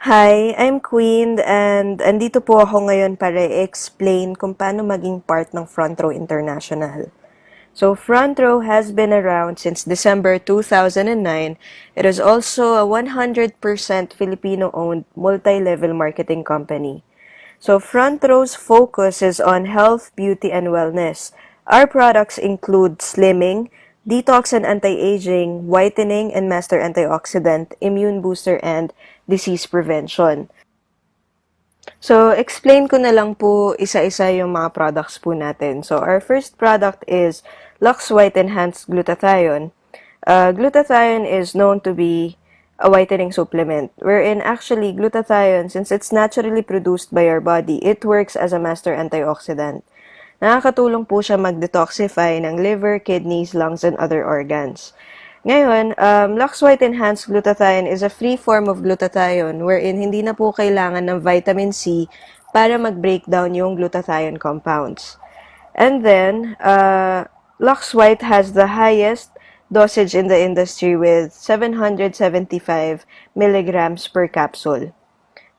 Hi, I'm Queen and andito po ako ngayon para i-explain kung paano maging part ng Front Row International. So Front Row has been around since December 2009. It is also a 100% Filipino-owned multi-level marketing company. So Front Row's focus is on health, beauty, and wellness. Our products include slimming, detox and anti-aging, whitening and master antioxidant, immune booster, and disease prevention. So, explain ko na lang po isa-isa yung mga products po natin. So, our first product is Lux White Enhanced Glutathione. Glutathione is known to be a whitening supplement, wherein actually glutathione, since it's naturally produced by our body, it works as a master antioxidant. Nakakatulong po siya mag-detoxify ng liver, kidneys, lungs, and other organs. Ngayon, Lux White Enhanced Glutathione is a free form of glutathione wherein hindi na po kailangan ng vitamin C para mag-break down yung glutathione compounds. And then, Lux White has the highest dosage in the industry with 775 milligrams per capsule.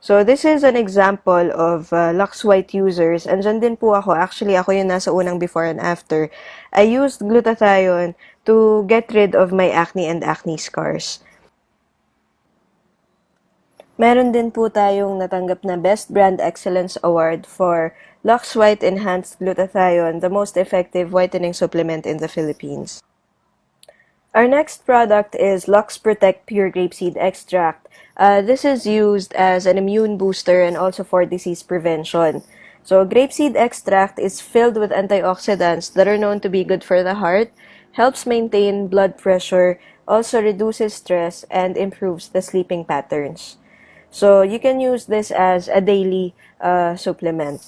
So, this is an example of Lux White users. Andyan din po ako. Actually, ako yung nasa unang before and after. I used glutathione to get rid of my acne and acne scars. Meron din po tayong natanggap na Best Brand Excellence Award for Lux White Enhanced Glutathione, the most effective whitening supplement in the Philippines. Our next product is Lux Protect Pure Grapeseed Extract. This is used as an immune booster and also for disease prevention. So, grapeseed extract is filled with antioxidants that are known to be good for the heart, helps maintain blood pressure, also reduces stress, and improves the sleeping patterns. So, you can use this as a daily supplement.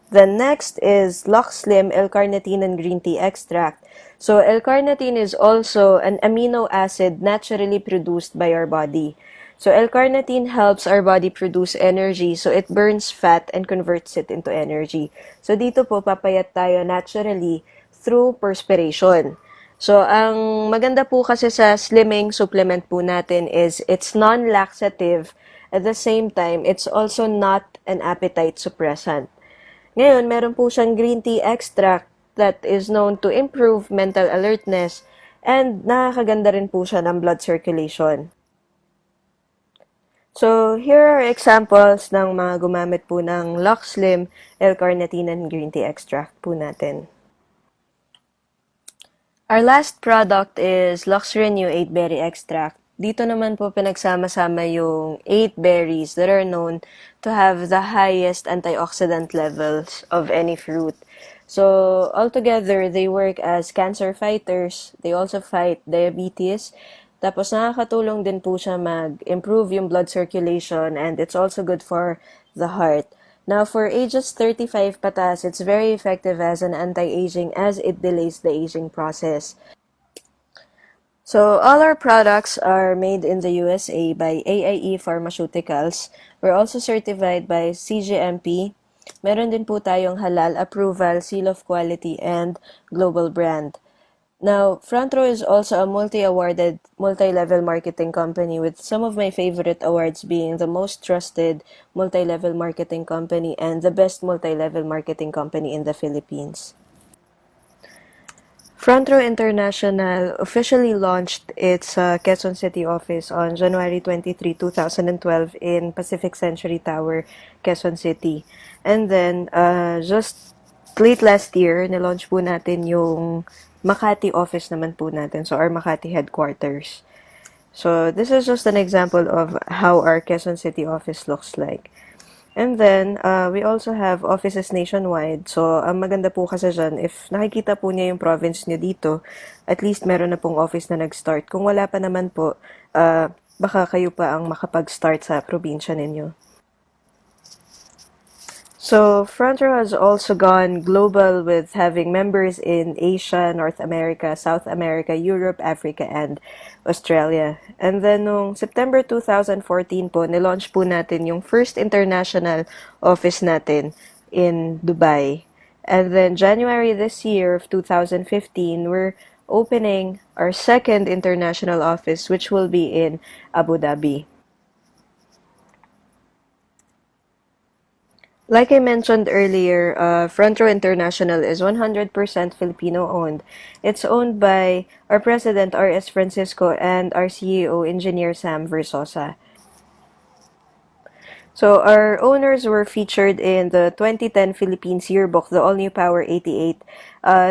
The next is Lux Slim L-carnitine and green tea extract. So, L-carnitine is also an amino acid naturally produced by our body. So, L-carnitine helps our body produce energy. So, it burns fat and converts it into energy. So, dito po papayat tayo naturally through perspiration. So, ang maganda po kasi sa slimming supplement po natin is it's non-laxative. At the same time, it's also not an appetite suppressant. Ngayon, meron po siyang green tea extract that is known to improve mental alertness and nakakaganda rin po siya ng blood circulation. So, here are examples ng mga gumamit po ng Lux Slim, L-carnitine, and green tea extract po natin. Our last product is Lux Renew 8-berry extract. Dito naman po pinagsama-sama yung 8 berries that are known to have the highest antioxidant levels of any fruit. So, altogether, they work as cancer fighters. They also fight diabetes. Tapos, nakakatulong din po siya mag-improve yung blood circulation and it's also good for the heart. Now, for ages 35 patas, it's very effective as an anti-aging as it delays the aging process. So, all our products are made in the USA by AIE Pharmaceuticals. We're also certified by CGMP. Meron din po tayong halal approval, seal of quality, and global brand. Now, Front Row is also a multi-awarded, multi-level marketing company with some of my favorite awards being the most trusted multi-level marketing company and the best multi-level marketing company in the Philippines. Front Row International officially launched its Quezon City office on January 23, 2012 in Pacific Century Tower, Quezon City. And then, just late last year, nilaunch po natin yung Makati office naman po natin. So, our Makati headquarters. So, this is just an example of how our Quezon City office looks like. And then, we also have offices nationwide. So, ang maganda po kasi dyan, if nakikita po niya yung province niyo dito, at least meron na pong office na nag-start. Kung wala pa naman po, baka kayo pa ang makapag-start sa probinsya ninyo. So, Front Row has also gone global with having members in Asia, North America, South America, Europe, Africa, and Australia. And then, noong September 2014 po, nilaunch po natin yung first international office natin in Dubai. And then, January this year of 2015, we're opening our second international office, which will be in Abu Dhabi. Like I mentioned earlier, Front Row International is 100% Filipino-owned. It's owned by our president, R.S. Francisco, and our CEO, Engineer Sam Versosa. So our owners were featured in the 2010 Philippines Yearbook, the All New Power 88.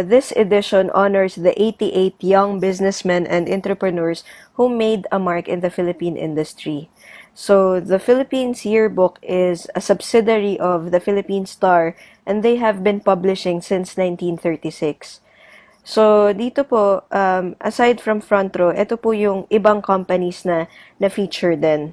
This edition honors the 88 young businessmen and entrepreneurs who made a mark in the Philippine industry. So the Philippines Yearbook is a subsidiary of the Philippine Star, and they have been publishing since 1936. So dito po, aside from Front Row, ito po yung ibang companies na feature din.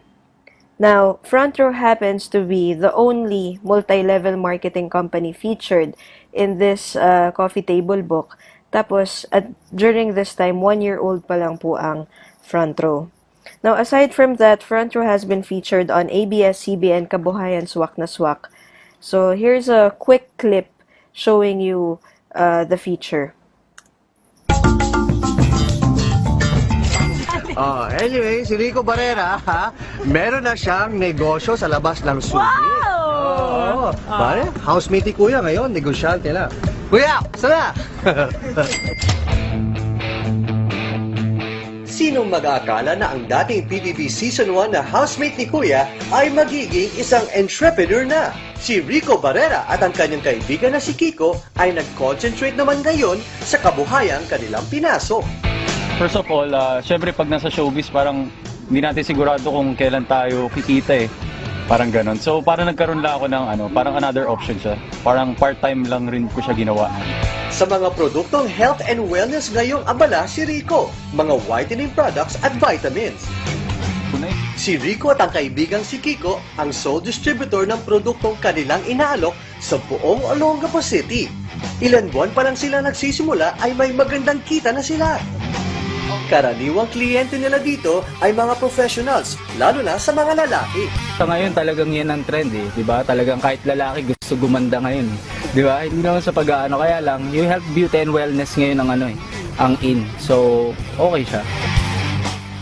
Now, Front Row happens to be the only multi-level marketing company featured in this coffee table book. Tapos, during this time, 1-year-old pa lang po ang Front Row. Now, aside from that, Front Row has been featured on ABS-CBN Kabuhayan Swak na Swak. So, here's a quick clip showing you the feature. Anyway, si Rico Barrera, ha, meron na siyang negosyo sa labas ng subi. Wow! Pare, housemate ni Kuya ngayon, negosyante na. Kuya, sana! Sinong mag-aakala na ang dating PBB Season 1 na housemate ni Kuya ay magiging isang entrepreneur na? Si Rico Barrera at ang kanyang kaibigan na si Kiko ay nag-concentrate naman ngayon sa kabuhayang kanilang pinasok. First of all, syempre pag nasa showbiz, parang hindi natin sigurado kung kailan tayo kikita eh. Parang ganon. So parang nagkaroon lang ako ng parang another option siya. Parang part-time lang rin ko siya ginawa. Sa mga produktong health and wellness ngayong abala si Rico, mga whitening products at vitamins. Si Rico at ang kaibigang si Kiko ang sole distributor ng produktong kanilang inaalok sa buong Olongapo City. Ilan buwan pa lang sila nagsisimula ay may magandang kita na sila. Karaniwang kliyente nila dito ay mga professionals, lalo na sa mga lalaki. Sa ngayon talagang yan ang trend eh, 'di ba? Talagang kahit lalaki gusto gumanda ngayon, 'di ba? Hindi naman sa pag-aano, kaya lang yung health, beauty and wellness ngayon ang ang in. So, okay siya.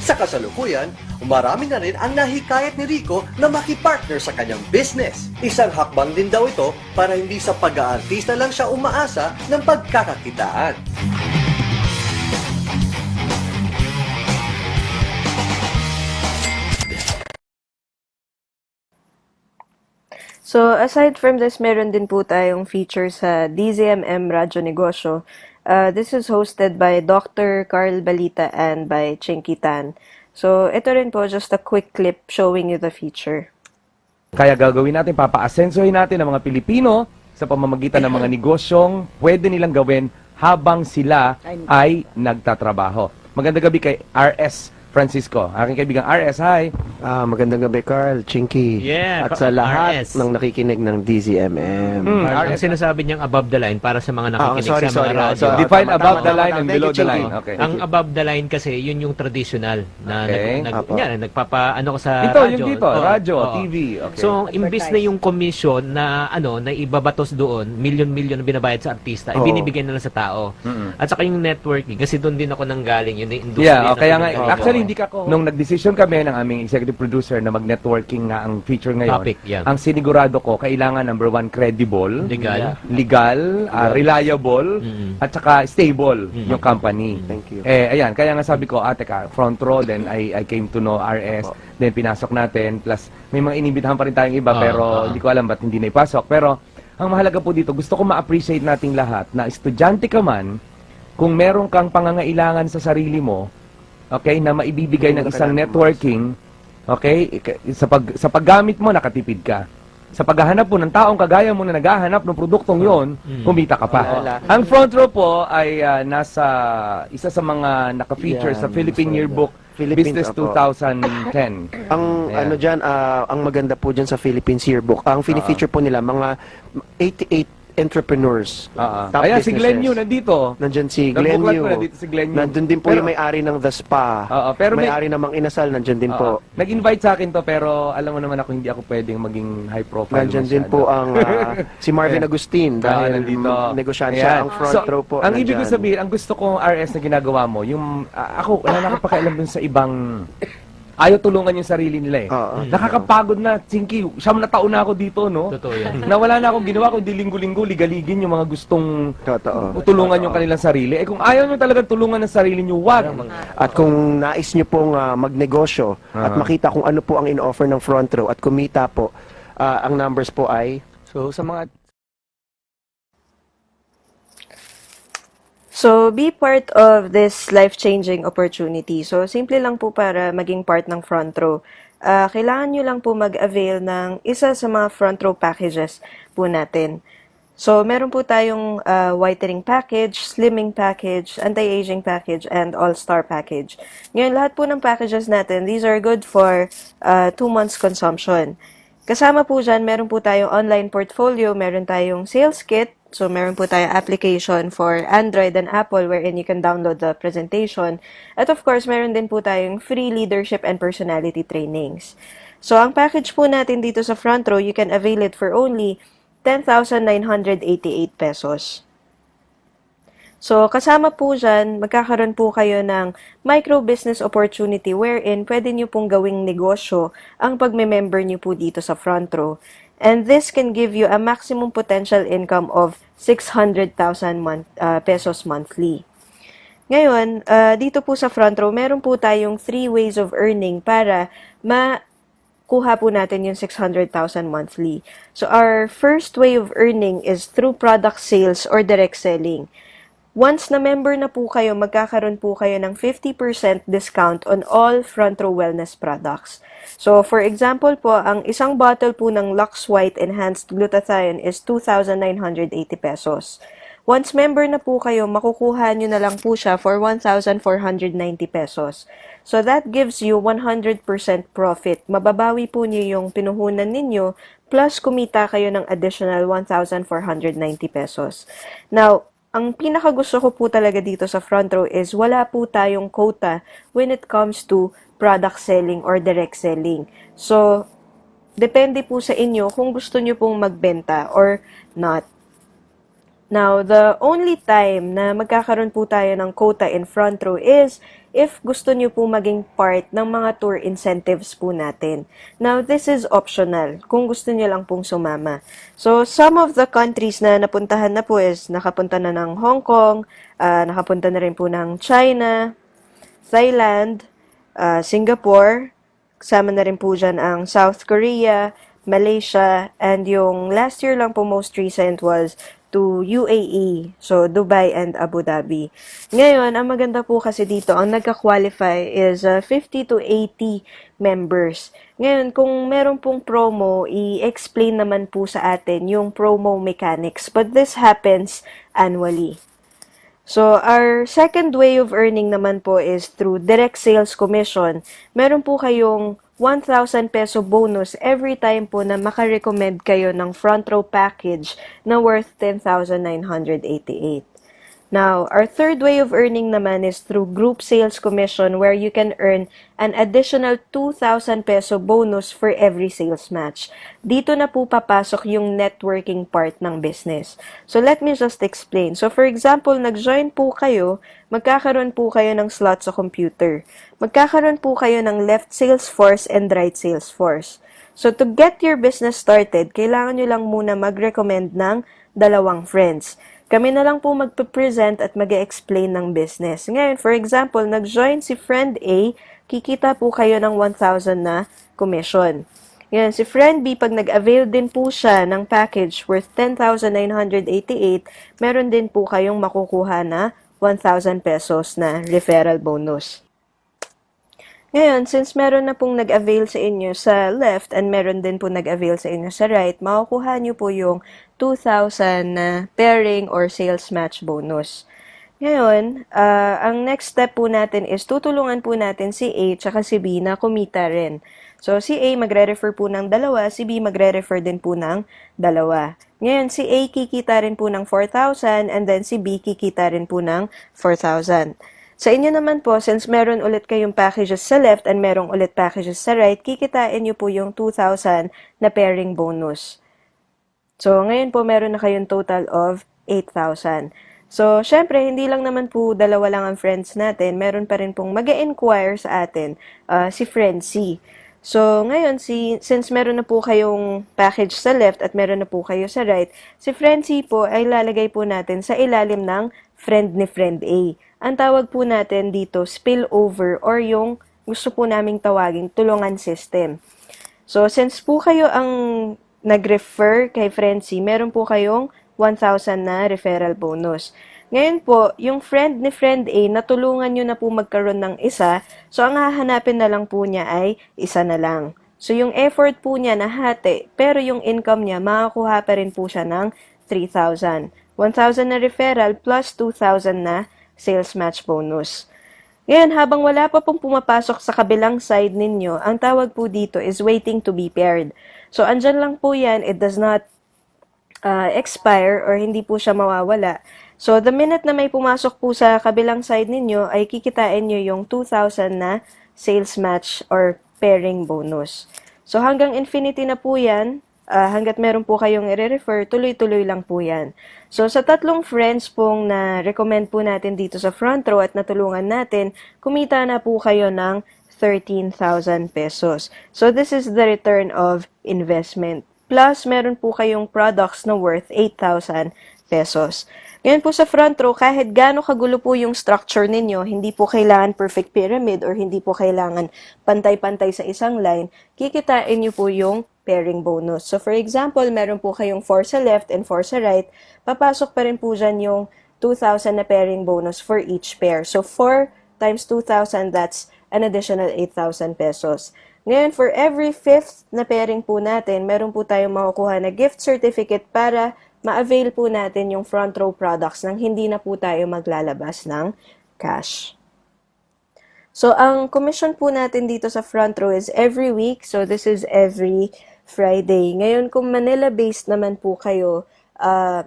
Sa kasalukuyan, marami na rin ang nahikayat ni Rico na makipartner sa kanyang business. Isang hakbang din daw ito para hindi sa pag-aartista lang siya umaasa ng pagkakakitaan. So, aside from this, meron din po tayong feature sa DZMM Radyo Negosyo. This is hosted by Dr. Carl Balita and by Chinky Tan. So, ito rin po, just a quick clip showing you the feature. Kaya gagawin natin, papaasensohin natin ang mga Pilipino sa pamamagitan ng mga negosyong pwede nilang gawin habang sila ay nagtatrabaho. Magandang gabi kay RS Francisco. Aking kaibigang RS, hi! Magandang gabi, Carl, Chinky, Yeah, at sa lahat RS. ng nakikinig ng DZMM. Ang sinasabi niyang above the line para sa mga nakikinig sorry, sa mga radyo. sorry. Define tama, above tama, the line tama. and Thank below you, the Chinky. line. Okay. Ang above the line kasi, yun yung traditional na Okay. nagpapaano ko sa Dito, radyo. yung dito, Oo, radyo, oo. TV. Okay. So, imbis na yung commission na na ibabatos doon, milyon-milyon na binabayad sa artista, Oo. ibinibigay na lang sa tao. At saka yung networking, kasi doon din ako nanggaling, yun yung industry. Yeah, na kaya nga, pinanggalingan. actually, hindi ka nung nag-decision kami ng aming executive producer na mag-networking nga ang feature ngayon, Topic, yeah. ang sinigurado ko, kailangan number 1, credible, Legal. reliable, at saka stable yung company. Thank you. Ayan, kaya nga sabi ko, ate ka, front row, then I came to know RS, then pinasok natin, plus may mga inibitahan pa rin tayong iba, pero hindi ko alam ba't hindi na ipasok. Pero, ang mahalaga po dito, gusto ko ma-appreciate nating lahat na estudyante ka man, kung meron kang pangangailangan sa sarili mo, okay, na maibibigay ng isang networking, okay, sa paggamit mo, nakatipid ka. Sa paghahanap mo ng taong kagaya mo na naghahanap ng produktong yon, kumita ka pa. Ang front row po ay nasa isa sa mga naka-feature Yan, sa Philippine so, Yearbook Philippines, Business opo. 2010. Ang Ayan. ang maganda po dyan sa Philippines Yearbook, ang fini-feature po nila mga 88 entrepreneurs. Top Ayan, si Glenn businesses. Yu nandito. Nandyan si Nagbuklat Glenn Yu. ko nandito si Glenn Yu. Nandun din po Pero- yung may-ari ng The Spa. pero may- may-ari namang Inasal, nandyan din po. Nag-invite sa akin to, pero alam mo naman ako, hindi ako pwedeng maging high profile. Nandyan din masyado. po ang si Marvin Ayan. Agustin dahil nandito. negosyante siya. Ayan. Ang front row po. Ang ibig ko nandyan. sabihin, ang gusto kong RS na ginagawa mo, yung ako, wala na akong pakialam dun sa ibang ayaw tulungan yung sarili nila eh. Oo. Nakakapagod na, Chinky, 9 na taon na ako dito, no? Totoo yan. Na wala na akong ginawa kundi linggo-linggo ligaligin yung mga gustong Totoo. tulungan yung kanilang sarili. Eh kung ayaw nyo talaga tulungan ng sarili nyo, wag. At kung nais nyo pong magnegosyo at makita kung ano po ang in-offer ng front row at kumita po, ang numbers po ay... So, sa mga So, be part of this life-changing opportunity. So, simple lang po para maging part ng front row. Kailangan nyo lang po mag-avail ng isa sa mga front row packages po natin. So, meron po tayong whitening package, slimming package, anti-aging package, and all-star package. Ngayon, lahat po ng packages natin, these are good for 2 months consumption. Kasama po dyan, meron po tayong online portfolio, meron tayong sales kit, so meron po tayong application for Android and Apple wherein you can download the presentation. At of course, meron din po tayong free leadership and personality trainings. So, ang package po natin dito sa front row, you can avail it for only 10,988 pesos. So, kasama po dyan, magkakaroon po kayo ng micro-business opportunity wherein pwede nyo pong gawing negosyo ang pagme-member nyo po dito sa front row. And this can give you a maximum potential income of 600,000 pesos monthly. Ngayon, dito po sa front row, meron po tayong 3 ways of earning para makuha po natin yung 600,000 monthly. So, our first way of earning is through product sales or direct selling. Once na member na po kayo, magkakaroon po kayo ng 50% discount on all front row wellness products. So, for example po, ang isang bottle po ng Lux White Enhanced Glutathione is 2,980 pesos. Once member na po kayo, makukuha nyo na lang po siya for 1,490 pesos. So, that gives you 100% profit. Mababawi po nyo yung pinuhunan ninyo, plus kumita kayo ng additional 1,490 pesos. Now, ang pinakagusto ko po talaga dito sa front row is wala po tayong quota when it comes to product selling or direct selling. So, depende po sa inyo kung gusto nyo pong magbenta or not. Now, the only time na magkakaroon po tayo ng quota in front row is if gusto nyo po maging part ng mga tour incentives po natin. Now, this is optional kung gusto nyo lang pong sumama. So, some of the countries na napuntahan na po is nakapunta na ng Hong Kong, nakapunta na rin po ng China, Thailand, Singapore, kasama na rin po dyan ang South Korea, Malaysia, and yung last year lang po most recent was to UAE, so Dubai and Abu Dhabi. Ngayon, ang maganda po kasi dito, ang nagka-qualify is 50 to 80 members. Ngayon, kung meron pong promo, i-explain naman po sa atin yung promo mechanics, but this happens annually. So, our second way of earning naman po is through direct sales commission. Meron po kayong 1,000 peso bonus every time po na makarecommend kayo ng front row package na worth 10,988. Now, our third way of earning naman is through group sales commission where you can earn an additional 2,000 peso bonus for every sales match. Dito na po papasok yung networking part ng business. So, let me just explain. So, for example, nag-join po kayo, magkakaroon po kayo ng slot sa computer. Magkakaroon po kayo ng left sales force and right sales force. So, to get your business started, kailangan nyo lang muna mag-recommend ng 2 friends. Kami na lang po magpe-present at mag-explain ng business. Ngayon, for example, nag-join si friend A, kikita po kayo ng 1,000 na commission. Ngayon, si friend B, pag nag-avail din po siya ng package worth 10,988, meron din po kayong makukuha na 1,000 pesos na referral bonus. Ngayon, since meron na pong nag-avail sa inyo sa left and meron din po nag-avail sa inyo sa right, makukuha nyo po yung 2,000 na pairing or sales match bonus. Ngayon, ang next step po natin is tutulungan po natin si A tsaka si B na kumita rin. So, si A magre-refer po ng 2, si B magre-refer din po ng 2. Ngayon, si A kikita rin po ng 4,000 and then si B kikita rin po ng 4,000. Sa inyo naman po, since meron ulit kayong packages sa left and merong ulit packages sa right, kikitain nyo po yung 2,000 na pairing bonus. So, ngayon po meron na kayong total of 8,000. So, syempre, hindi lang naman po dalawa lang ang friends natin. Meron pa rin pong mag-inquire sa atin, si Frenzy. So, ngayon, since meron na po kayong package sa left at meron na po kayo sa right, si Frenzy po ay lalagay po natin sa ilalim ng friend ni friend A. Ang tawag po natin dito, spillover or yung gusto po naming tawaging tulungan system. So, since po kayo ang nag-refer kay Frenzy, meron po kayong 1,000 na referral bonus. Ngayon po, yung friend ni friend A, natulungan nyo na po magkaroon ng isa, so ang hahanapin na lang po niya ay isa na lang. So yung effort po niya na hati, pero yung income niya, makakuha pa rin po siya ng 3,000. 1,000 na referral plus 2,000 na sales match bonus. Ngayon, habang wala pa pong pumapasok sa kabilang side ninyo, ang tawag po dito is waiting to be paired. So, andyan lang po yan, it does not expire or hindi po siya mawawala. So, the minute na may pumasok po sa kabilang side ninyo, ay kikitain nyo yung 2,000 na sales match or pairing bonus. So, hanggang infinity na po yan, hanggat meron po kayong i-refer, tuloy-tuloy lang po yan. So, sa tatlong friends pong na-recommend po natin dito sa front row at natulungan natin, kumita na po kayo ng 13,000 pesos. So, this is the return of investment. Plus, meron po kayong products na worth 8,000 pesos. Ngayon po sa front row, kahit gaano kagulo po yung structure ninyo, hindi po kailangan perfect pyramid or hindi po kailangan pantay-pantay sa isang line, kikitain nyo po yung pairing bonus. So for example, meron po kayong 4 sa left and 4 sa right, papasok pa rin po dyan yung 2,000 na pairing bonus for each pair. So 4 times 2,000, that's an additional 8,000 pesos. Ngayon, for every 5th na pairing po natin, meron po tayong makukuha na gift certificate para ma-avail po natin yung front row products nang hindi na po tayo maglalabas ng cash. So, ang commission po natin dito sa front row is every week. So, this is every Friday. Ngayon, kung Manila-based naman po kayo,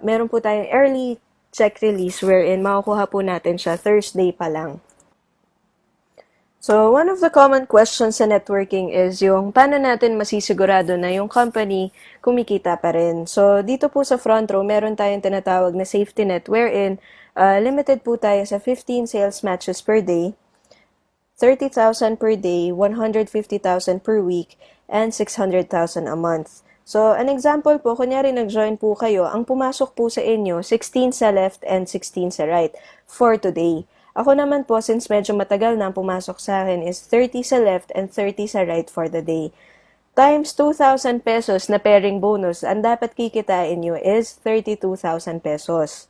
meron po tayong early check release wherein makukuha po natin siya Thursday pa lang. So, one of the common questions sa networking is yung paano natin masisigurado na yung company kumikita pa rin. So, dito po sa front row, meron tayong tinatawag na safety net wherein limited po tayo sa 15 sales matches per day, 30,000 per day, 150,000 per week, and 600,000 a month. So, an example po, kunyari nag-join po kayo, ang pumasok po sa inyo, 16 sa left and 16 sa right for today. Ako naman po, since medyo matagal na ang pumasok sa akin, is 30 sa left and 30 sa right for the day. Times 2,000 pesos na pairing bonus, ang dapat kikitain nyo is 32,000 pesos.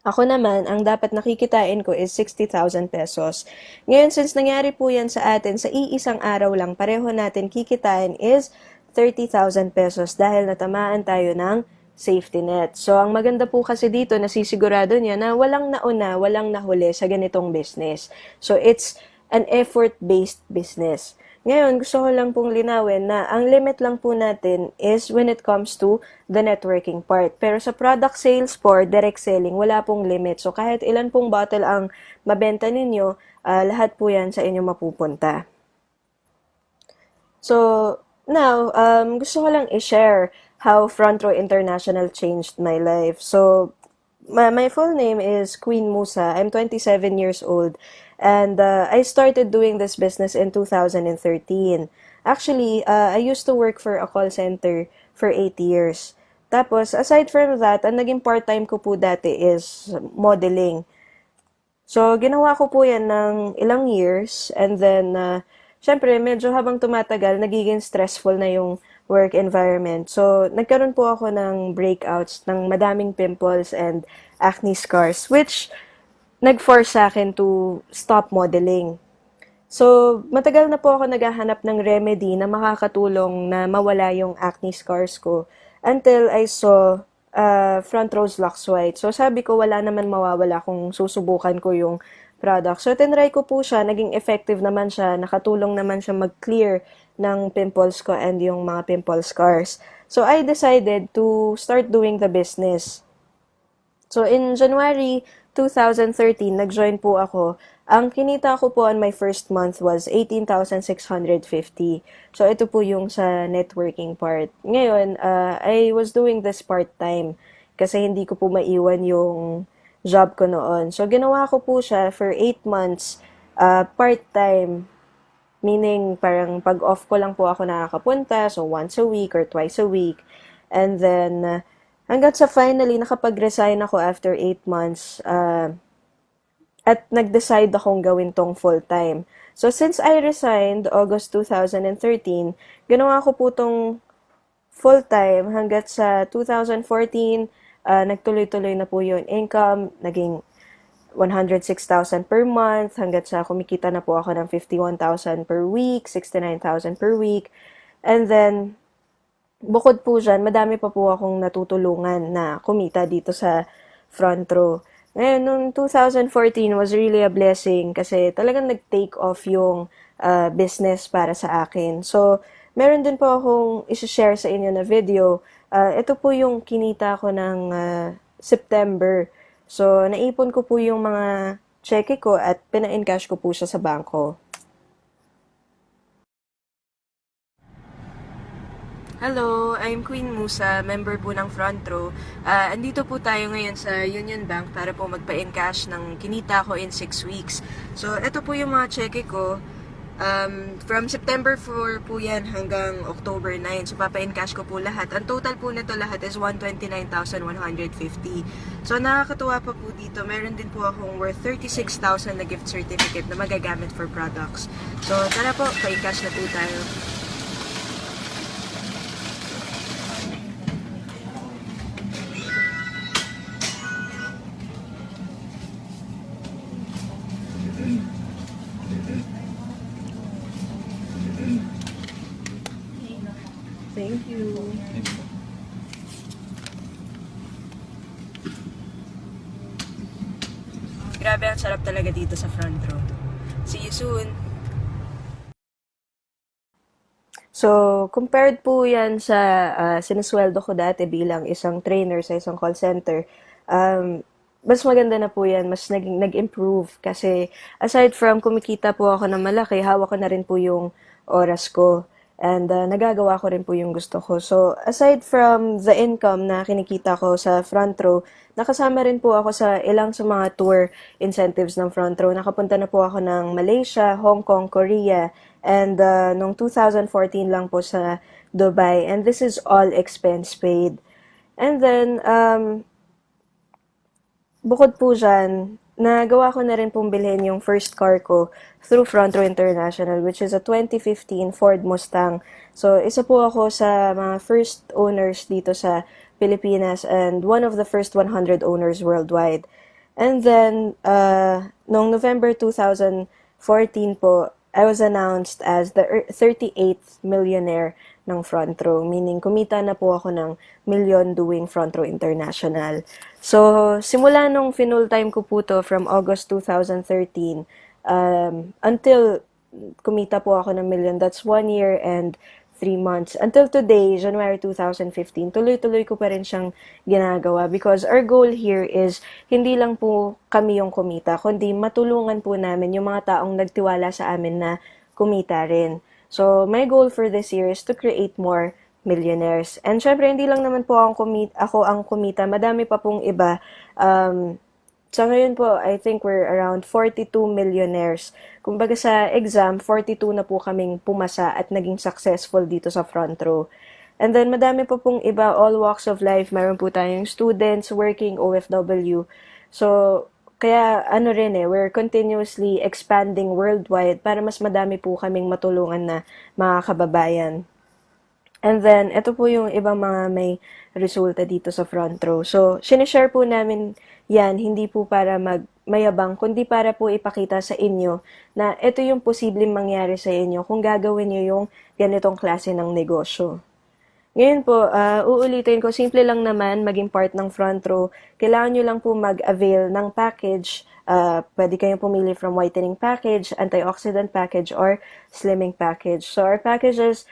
Ako naman, ang dapat nakikitain ko is 60,000 pesos. Ngayon, since nangyari po yan sa atin, sa iisang araw lang, pareho natin kikitain is 30,000 pesos dahil natamaan tayo ng safety net. So, ang maganda po kasi dito, nasisigurado niya na walang nauna, walang nahuli sa ganitong business. So, it's an effort-based business. Ngayon, gusto ko lang pong linawin na ang limit lang po natin is when it comes to the networking part. Pero sa product sales for direct selling, wala pong limit. So, kahit ilan pong bottle ang mabenta ninyo, lahat po yan sa inyo mapupunta. So, now, gusto ko lang i-share how Front Row International changed my life. So, my full name is Queen Musa. I'm 27 years old. And I started doing this business in 2013. Actually, I used to work for a call center for 8 years. Tapos, aside from that, ang naging part-time ko po dati is modeling. So, ginawa ko po yan ng ilang years. And then, syempre, medyo habang tumatagal, nagiging stressful na yung work environment. So, nagkaroon po ako ng breakouts ng madaming pimples and acne scars, which nag-force sa akin to stop modeling. So, matagal na po ako naghahanap ng remedy na makakatulong na mawala yung acne scars ko until I saw Front Row's Lux White. So, sabi ko, wala naman mawawala kung susubukan ko yung product. So, tinry ko po siya, naging effective naman siya, nakatulong naman siya mag-clear ng pimples ko and yung mga pimple scars. So, I decided to start doing the business. So, in January 2013, nag-join po ako. Ang kinita ko po on my first month was 18,650. So, ito po yung sa networking part. Ngayon, I was doing this part-time kasi hindi ko po maiwan yung job ko noon. So, ginawa ko po siya for 8 months, part-time. Meaning, parang pag-off ko lang po ako nakakapunta, so once a week or twice a week. And then, hanggang sa finally, nakapag-resign ako after 8 months, at nag-decide akong gawin tong full-time. So, since I resigned August 2013, ginawa ko po tong full-time hanggat sa 2014, nagtuloy-tuloy na po yung income, naging 106,000 per month, hanggat sa kumikita na po ako ng 51,000 per week, 69,000 per week. And then, bukod po dyan, madami pa po akong natutulungan na kumita dito sa front row. Ngayon, noong 2014 was really a blessing kasi talagang nag-take off yung business para sa akin. So, meron din po akong isi-share sa inyo na video. Ito po yung kinita ko ng September. So, naipon ko po yung mga cheque ko at pina-encash ko po siya sa bangko. Hello, I'm Queen Musa, member po ng Front Row. Andito po tayo ngayon sa Union Bank para po magpa-encash ng kinita ko in 6 weeks. So, ito po yung mga cheque ko. From September 4 po yan hanggang October 9. So, papa-encash ko po lahat. Ang total po nito lahat is 129,150. So, nakakatuwa pa po dito. Meron din po akong worth 36,000 na gift certificate na magagamit for products. So, tara po, pa-encash na po tayo. Thank you. Grabe, ang sarap talaga dito sa front row. See you soon! So, compared po yan sa sinusweldo ko dati bilang isang trainer sa isang call center, mas maganda na po yan, mas nag-improve kasi aside from kumikita po ako ng malaki, hawak ko na rin po yung oras ko. And nagagawa ko rin po yung gusto ko. So, aside from the income na kinikita ko sa front row, nakasama rin po ako sa ilang sa mga tour incentives ng front row. Nakapunta na po ako ng Malaysia, Hong Kong, Korea, and noong 2014 lang po sa Dubai. And this is all expense paid. And then, bukod po dyan, nagawa ko na rin pong bilhin yung first car ko through Front Row International, which is a 2015 Ford Mustang. So, isa po ako sa mga first owners dito sa Pilipinas and one of the first 100 owners worldwide. And then, noong November 2014 po, I was announced as the 38th millionaire ng Front Row, meaning kumita na po ako ng million doing Front Row International. So, simula nung full time ko po to from August 2013 until kumita po ako ng million, that's 1 year and 3 months. Until today, January 2015, tuloy-tuloy ko pa rin siyang ginagawa because our goal here is hindi lang po kami yung kumita, kundi matulungan po namin yung mga taong nagtiwala sa amin na kumita rin. So, my goal for this year is to create more millionaires. And syempre, hindi lang naman po ako ang kumita. Madami pa pong iba. Sa ngayon po, I think we're around 42 millionaires. Kumbaga sa exam, 42 na po kaming pumasa at naging successful dito sa front row. And then, madami pa pong iba, all walks of life. Mayroon po tayong students, working, OFW. So, kaya ano rin we're continuously expanding worldwide para mas madami po kaming matulungan na mga kababayan. And then, ito po yung ibang mga may resulta dito sa front row. So, sinishare po namin yan, hindi po para mayabang, kundi para po ipakita sa inyo na ito yung posibleng mangyari sa inyo kung gagawin nyo yung ganitong klase ng negosyo. Ngayon po, uulitin ko, simple lang naman maging part ng front row. Kailangan nyo lang po mag-avail ng package. Pwede kayong pumili from whitening package, antioxidant package, or slimming package. So, our packages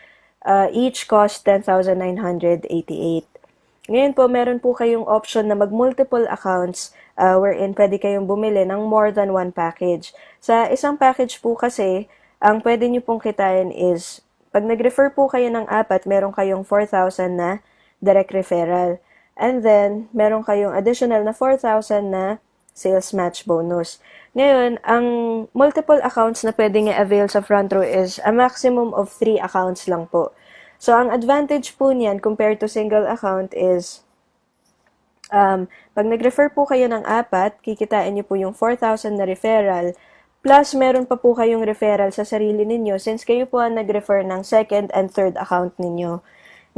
each cost 10,988. Ngayon po, meron po kayong option na mag-multiple accounts wherein pwede kayong bumili ng more than one package. Sa isang package po kasi, ang pwede nyo pong kitain is pag nag-refer po kayo ng 4, meron kayong 4,000 na direct referral. And then, meron kayong additional na 4,000 na sales match bonus. Ngayon, ang multiple accounts na pwedeng i-avail sa front row is a maximum of 3 accounts lang po. So, ang advantage po niyan compared to single account is, pag nag-refer po kayo ng 4, kikitain niyo po yung 4,000 na referral, plus meron pa po kayong referral sa sarili ninyo since kayo po ang nag-refer ng second and third account ninyo.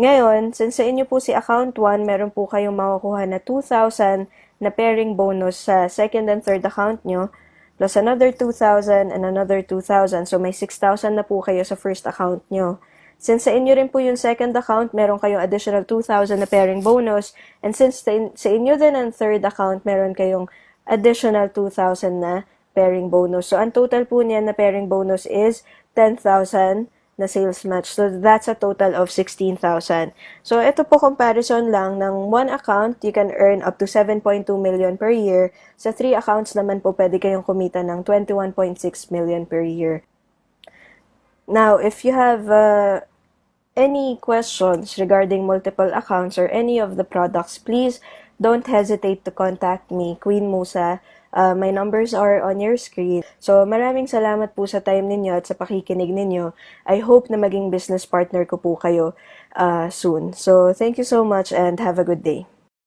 Ngayon, since sa inyo po si account 1, meron po kayong makukuha na 2,000 na pairing bonus sa second and third account nyo, plus another 2,000 and another 2,000. So, may 6,000 na po kayo sa first account nyo. Since sa inyo rin po yung second account, meron kayong additional 2,000 na pairing bonus. And since sa inyo din ang third account, meron kayong additional 2,000 na pairing bonus. So, ang total po niyan na pairing bonus is 10,000 na sales match. So, that's a total of 16,000. So, ito po comparison lang ng 1 account, you can earn up to 7.2 million per year. Sa 3 accounts naman po, pwede kayong kumita ng 21.6 million per year. Now, if you have any questions regarding multiple accounts or any of the products, please don't hesitate to contact me, Queen Musa. My numbers are on your screen. So, maraming salamat po sa time ninyo at sa pakikinig ninyo. I hope na maging business partner ko po kayo soon. So, thank you so much and have a good day.